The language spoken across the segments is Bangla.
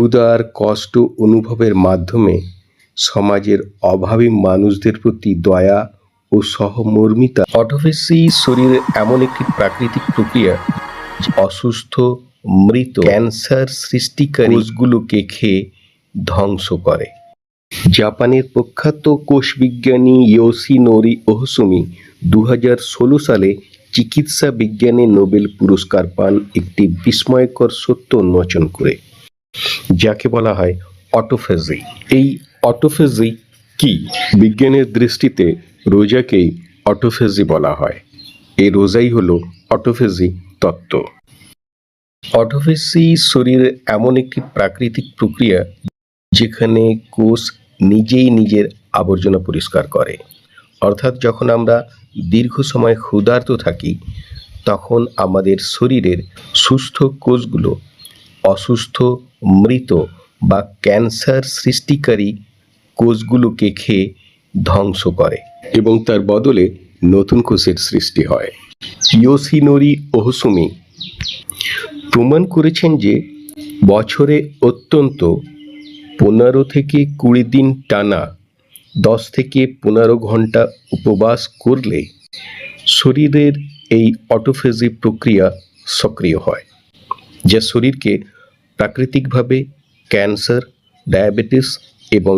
ক্ষুধার কষ্ট অনুভবের মাধ্যমে সমাজের অভাবী মানুষদের প্রতি দয়া ও সহমর্মিতা। অটোফেসি শরীরের এমন একটি প্রাকৃতিক প্রক্রিয়া অসুস্থ, মৃত, ক্যান্সার সৃষ্টিকারী কোষগুলোকে খেয়ে ধ্বংস করে। জাপানের প্রখ্যাত কোষবিজ্ঞানী ইয়োশিনোরি ওহসুমি 2016 সালে চিকিৎসা বিজ্ঞানে নোবেল পুরস্কার পান একটি বিস্ময়কর সত্য উন্মোচন করে, যাকে বলা হয় অটোফেজি। এই অটোফেজি কি? বিজ্ঞানের দৃষ্টিতে রোজাকেই অটোফেজি বলা হয়। এই রোজাই হলো অটোফেজি তত্ত্ব। অটোফেজি শরীরের এমন একটি প্রাকৃতিক প্রক্রিয়া যেখানে কোষ নিজেই নিজের আবর্জনা পরিষ্কার করে। অর্থাৎ যখন আমরা দীর্ঘ সময় ক্ষুধার্ত থাকি, তখন আমাদের শরীরের সুস্থ কোষগুলো অসুস্থ, মৃত বা ক্যান্সার সৃষ্টিকারী কোষগুলোকে খেয়ে ধ্বংস করে এবং তার বদলে নতুন কোষের সৃষ্টি হয়। ইয়োশিনোরি ওহসুমি প্রমাণ করেছেন যে বছরে অত্যন্ত 15 থেকে 20 দিন টানা 10 থেকে 15 ঘন্টা উপবাস করলে শরীরের এই অটোফেজি প্রক্রিয়া সক্রিয় হয়, যা শরীরকে প্রাকৃতিকভাবে ক্যান্সার, ডায়াবেটিস এবং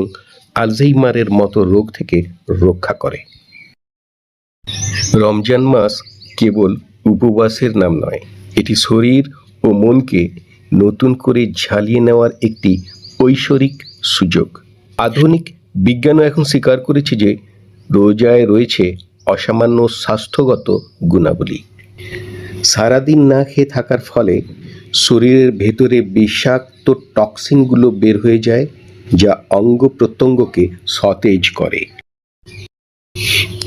আলঝেইমারের মতো রোগ থেকে রক্ষা করে। রমজান মাস কেবল উপবাসের নাম নয়, এটি শরীর ও মনকে নতুন করে ঝালিয়ে নেওয়ার একটি ঐশ্বরিক সুযোগ। আধুনিক বিজ্ঞানও এখন স্বীকার করেছে যে রোজায় রয়েছে অসামান্য স্বাস্থ্যগত গুণাবলী। সারাদিন না খেয়ে থাকার ফলে শরীরের ভেতরে বিষাক্ত টক্সিনগুলো বের হয়ে যায়, যা অঙ্গ প্রত্যঙ্গকে সতেজ করে।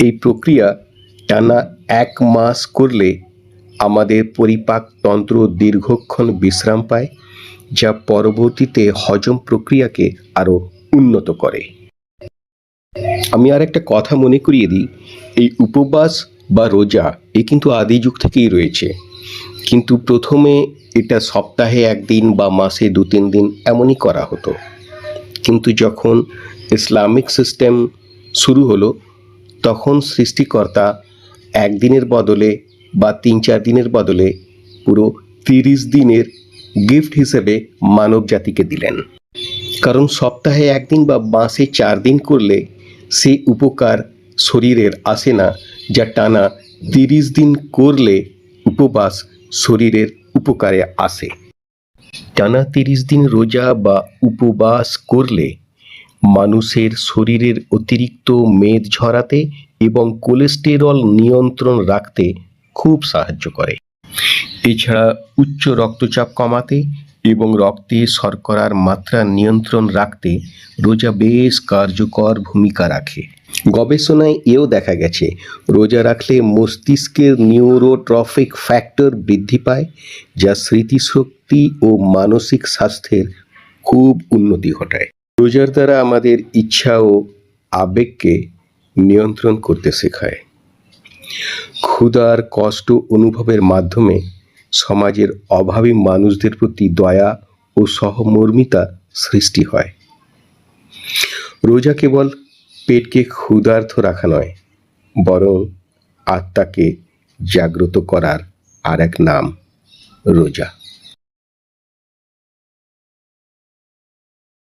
এই প্রক্রিয়া টানা 1 মাস করলে আমাদের পরিপাক তন্ত্র দীর্ঘক্ষণ বিশ্রাম পায়, যা পরবর্তীতে হজম প্রক্রিয়াকে আরও উন্নত করে। আমি আর একটা কথা মনে করিয়ে দিই, এই উপবাস বা রোজা কিন্তু আদি যুগ থেকেই রয়েছে, কিন্তু প্রথমে এটা সপ্তাহে 1 দিন বা মাসে 2-3 দিন এমনই করা হতো। কিন্তু যখন ইসলামিক সিস্টেম শুরু হলো, তখন সৃষ্টিকর্তা 1 দিনের বদলে বা 3-4 দিনের বদলে পুরো 30 দিনের গিফট হিসেবে মানব জাতিকে দিলেন। কারণ সপ্তাহে 1 দিন বা মাসে 4 দিন করলে সেই উপকার শরীরের আসে না, যা টানা 30 দিন করলে উপবাস শরীরের উপকারে আসে। টানা 30 দিন রোজা বা উপবাস করলে মানুষের শরীরের অতিরিক্ত মেদ ঝরাতে এবং কোলেস্টেরল নিয়ন্ত্রণ রাখতে খুব সাহায্য করে। এছাড়া উচ্চ রক্তচাপ কমাতে এবং রক্তে শর্করার মাত্রা নিয়ন্ত্রণ রাখতে রোজা বেশ কার্যকর ভূমিকা রাখে। গবেষণায় এও দেখা গেছে রোজা রাখলে মস্তিষ্কের নিউরোট্রফিক ফ্যাক্টর বৃদ্ধি পায়, যা স্মৃতিশক্তি ও মানসিক স্বাস্থ্যের খুব উন্নতি ঘটায়। রোজার দ্বারা আমাদের ইচ্ছা ও আবেগকে নিয়ন্ত্রণ করতে শেখায়। ক্ষুধার কষ্ট অনুভবের মাধ্যমে সমাজের অভাবী মানুষদের প্রতি দয়া ও সহমর্মিতা সৃষ্টি হয়। রোজা কেবল পেটকে ক্ষুধার্ত রাখা নয়, বরং আত্মাকে জাগ্রত করার আর এক নাম রোজা।